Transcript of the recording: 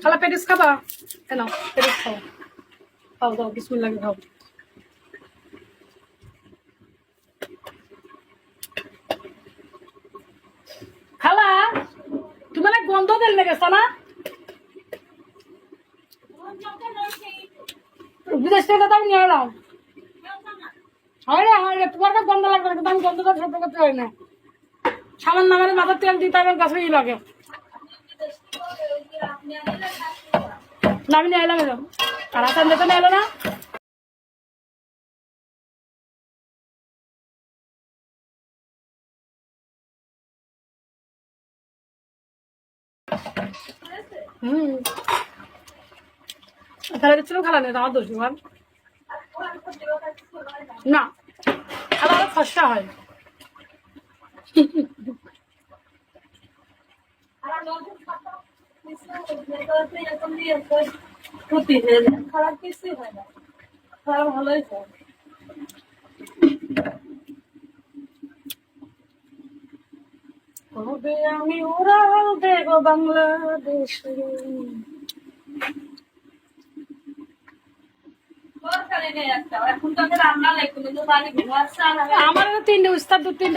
খালা পেটিস খাবা? কেন পেটিস খাও, খাও দাও, বিসমিল্লাহ খাও। খালা তোমার গন্ধ তেল লেগেছে না? বিদেশ থেকে তো আমি নিয়ে এলাম। হয় রে তোমার কাছে গন্ধ লাগবে না, কিন্তু আমি গন্ধটা সহ্য করতে পারি না। সামান্য আমার মাথার তেল দিতে আমার কাছেই লাগে না। আমি নিয়ে এলাম এলাম আর আসান যেতে নিয়ে এলো না। হুম তাহলে দিচ্ছিল খালা নেই আমার দোষ না, খালা আরো ফসা হয়। খারাপ কিছুই হয় না, খারাপ ভালোই হয়। তবে আমি উড়াল দেব বাংলাদেশ। আমার 3টে উস্তাদ 2 3